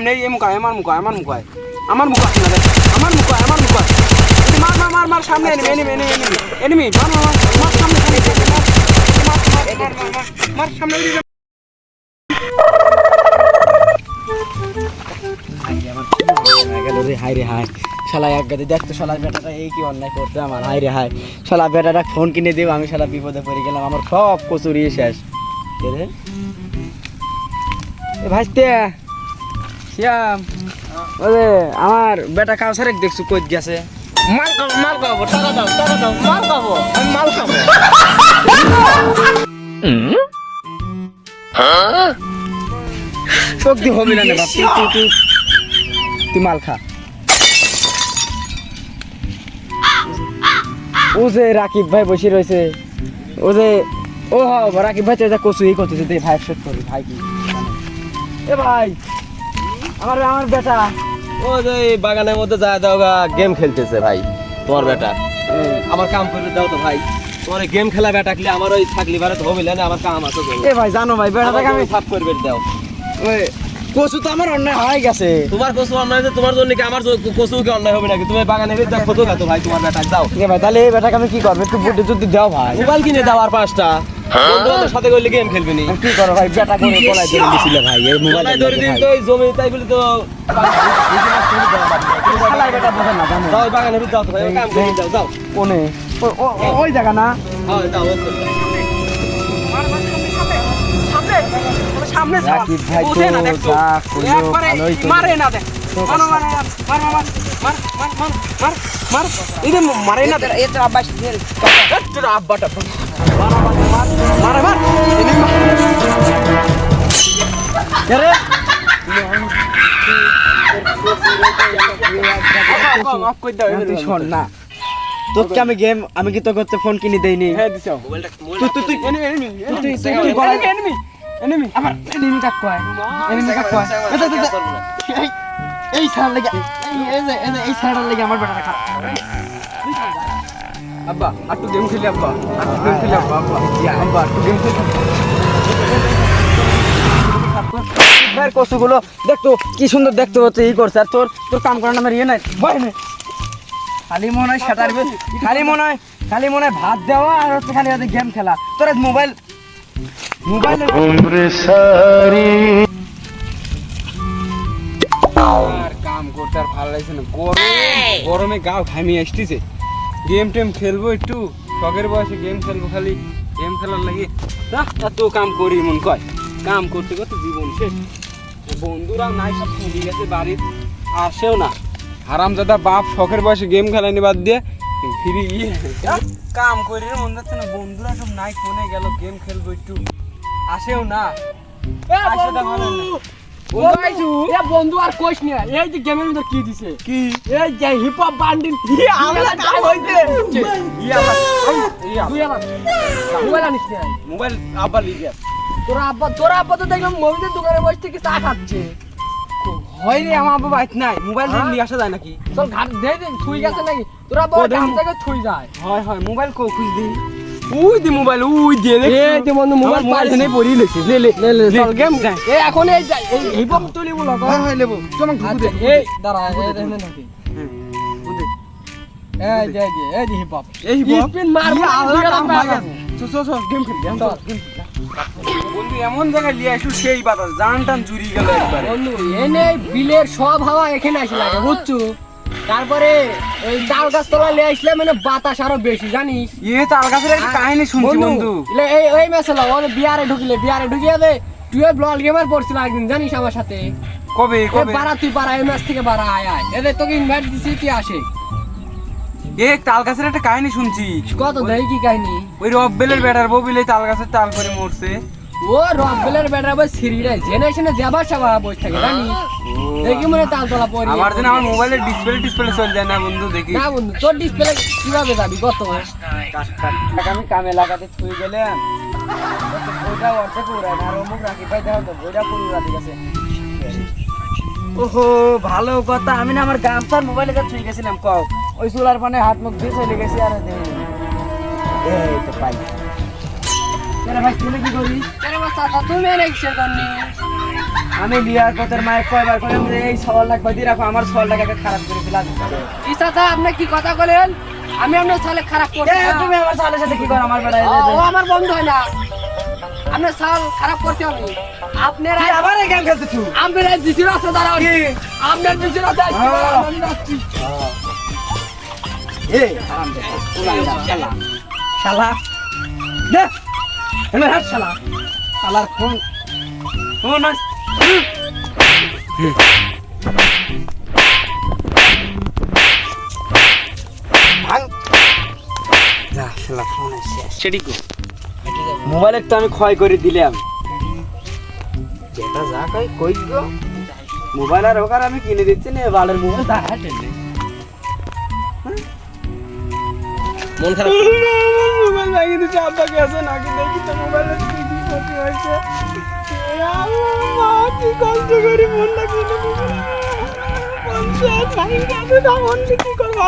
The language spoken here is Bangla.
নেই আমার মুখ আমার মুখ আছে না আমার মুখ মার সামনে এনিমি মার সামনে মার সামনে হাই রে হাই শালা এক গাড়ি দেখতো শালা বেটাটা এই কি অন্যায় করতে আমার হাই রে হাই শালা বেটাটা ফোন কিনে দেব আমি শালা বিপদে পড়ে গেলাম আমার সব কচুরি শেষ রে এ ভাইতে শ্যাম ওরে আমার বেটা কাউসারে দেখছু কই গেছে মাল খাবো টাকা দাও মাল খাবো আমি মাল খাবো শক্তি হবে না বাপ তুই মাল খা ও যে রাকিব ভাই বসে রয়েছে ও যে ও রাকিব ভাই তো কচু এই করতেছে দে ভাই শট করি ভাই কি এ ভাই আমার বেটা ও যে বাগানের মধ্যে যা দাও গেম খেলতেছে ভাই তোমার বেটা আমার কাম করে দাও তো ভাই তোমার গেম খেলা বেটা খেলে আমার ওই থাকলি বারে ধোবিলে না আমার কাম আছে এ ভাই জানো ভাই বেটাটাকে আমি সাফ করবে দাও ওই কচু তো আমার অন্যায় হয়ে গেছে তোমার কচু অন্যায় আছে তোমার জন্য কি আমার কচু কি অন্যায় হবে নাকি তুমি বাগানে দেখো তো তো ভাই তোমার বেটা দাও ঠিক ভাই তাহলে এই বেটাকে আমি কি করব একটু বুদ্ধি যদি দাও ভাই মোবাইল কিনে দাও আর 5টা বন্ধুদের সাথে গেলে গেম খেলবে নি কি করো ভাই বেটা করে গলায় ধরে দিছিল ভাই এই মোবাইল ধরে দিন তো এই জমি তাই বলি তো শালাই বেটা বসে না জানো দাও বাগানে দাও তো ভাই কাম করে দাও দাও কোনে ওই জায়গা না হ্যাঁ দাও সামনে রাকিব ভাই তো যা করলো ভালোই তো মারে না দেখ মার ইদে মারে না দে এটা আব্বা তোর আব্বাটা মারে আরে মাফ কই দাও তুই শোন না তোকে আমি গেম আমি কি তোকে ফোন কিনে দেইনি হ্যাঁ দিছো তুই এনিমি আমার এনিমি কাক কয় এই ছাড় লাগা এই ছাড় লাগা আমার বেটা রাখা আব্বা একটু গেম খেলি আব্বা একটু গেম খেলি ভাই কসুগুলো দেখতো কি সুন্দর দেখতে হচ্ছে এই করছে আর তোর কাম করার নামে ইয়ে নাই ভয় নেই খালি মনে হয় সেটার খালি মনে হয় ভাত দেওয়া আর হচ্ছে খালি গেম খেলা তোর মোবাইল আর কাম করতে আর ভালো লাগছে না গরমে গাও ঘামিয়ে আসতেছে গেম টেম খেলবো একটু শখের বয়সে গেম খেলবো খালি গেম খেলার লাগে এত কাম করি মন কয় কাম করতে করতে জীবন শেষ বন্ধুরা নাই সব চলে গেছে বাড়ির আসেও না হারামজাদা বাপ শখের বয়সে গেম খেলানি বাদ দিয়ে ফিরি কাম করি মন যাচ্ছে না বন্ধুরা সব নাই ফোনে গেল গেম খেলবো একটু আসেও না বন্ধু আর কোশ নিয়ে এই যে গেমের মধ্যে কি দিছে কি এই যে হিপ হপ বান্ডিল মোবাইল আবার লিখে তোরা আব্বা তো দেখলাম মমিদের দোকানে বসে থেকে চা খাচ্ছে হয় রে আমার আব্বা বাইক নাই মোবাইল নিয়ে আসা যায় নাকি চল ঘাট দে ছুই গেছে নাকি তোরা ঘাট থেকে ছুই যায় হয় মোবাইল কো খুঁজ দি উই দি মোবাইল উই দি এই যে বন্ধু মোবাইল এনে পড়ি লেছিস লে চল গেম গায় এই এখন এই হিপ হপ তুলি বলো হয় লেবো চল আচ্ছা এই দাঁড়া এই দেখেন নাকি এই যে হিপ হপ স্পিন মার চল গেম খেলি বন্ধু এমন জায়গায় লিয়ে আসু সেই বাতাস জান টান জুড়ি গেল একবার বন্ধু এনে বিলের সব হাওয়া এখানে আসে লাগে বুঝছো তারপরে ওই তাল গাছ তলা লিয়ে আসলে মানে বাতাস আরো বেশি জানিস তাল গাছের একটা কাহিনী শুনছি বন্ধু এই মেসেলা ওরে বিয়ারে ঢুকিয়ে দে তুই ব্লল গেমার পড়ছিল একদিন জানিস আমার সাথে কবে পাড়া তুই পাড়া এই ম্যাচ থেকে পাড়া আয় এদের তোকে ইনভাইট দিছি তুই আসে তাল গাছের একটা কাহিনী শুনছি কত দেয় কি কাহিনী ওই রব্বেলের বেটার ববিলে তাল গাছের তাল করে মরছে ও রব্বেলের বেটার বই সিরিরে জেনারেশনে যাবার সবা বসে থাকে জানিস দেখি মনে তাল তোলা পড়ি আমার দিন আমার মোবাইলের ডিসপ্লে চলে যায় না বন্ধু দেখি না বন্ধু তোর ডিসপ্লে কিভাবে যাবি কত আমি কামে লাগাতে ছুঁয়ে গেলাম ওইটা অর্ধেক উড়ায় না আর অমুক রাখি ভাই দেখো তো ওইটা পুরো রাখি গেছে ওহো ভালো কথা আমি না আমার গামছার মোবাইলে যা ছুঁয়ে গেছিলাম কও ওই চুলার পানে হাত মুখ দিয়ে চলে গেছি আর এই তো পাই ভাই তুমি কি করি তুমি এনে কিসের করনি আমি বিয়ার পথের মায়ের কয়বার কইলাম যে এই 6 লাখ বাদি রাখো, আমার 6 লাখ একটা খারাপ করে দিলা। কি চাচা আপনি কি কথা বলেন? আমি আপনার সালে খারাপ করছি না। তুমি আমার সালের সাথে কি করো আমার বেটা? ও আমার বন্ধু হয় না, আপনার সাল খারাপ করতে হবে। আপনার আবার এই গেম খেলতেছু? আপনার দিছি রাস্তা দাঁড়াও, আপনার দিছি রাস্তা আমি যাচ্ছি। এ আরাম দে শালা শালা দে এনে হাত শালা শালার ফোন ফোন আস ভাঙ যা শালা ফোন আসছে সেটি কো মোবাইলের তো আমি ক্ষয় করে দিলাম, যেটা যা কই কই গো মোবাইল আর ওকার আমি কিনে দিচ্ছি না, বালের মোবাইল দা হাতে মন খারাপ মোবাইল লাগিয়ে দিচ্ছে। আব্বা গেছে নাকি দেখি তো মোবাইলে কি ক্ষতি হয়েছে। কি কষ্ট করি মন লাগিয়ে কি করবো?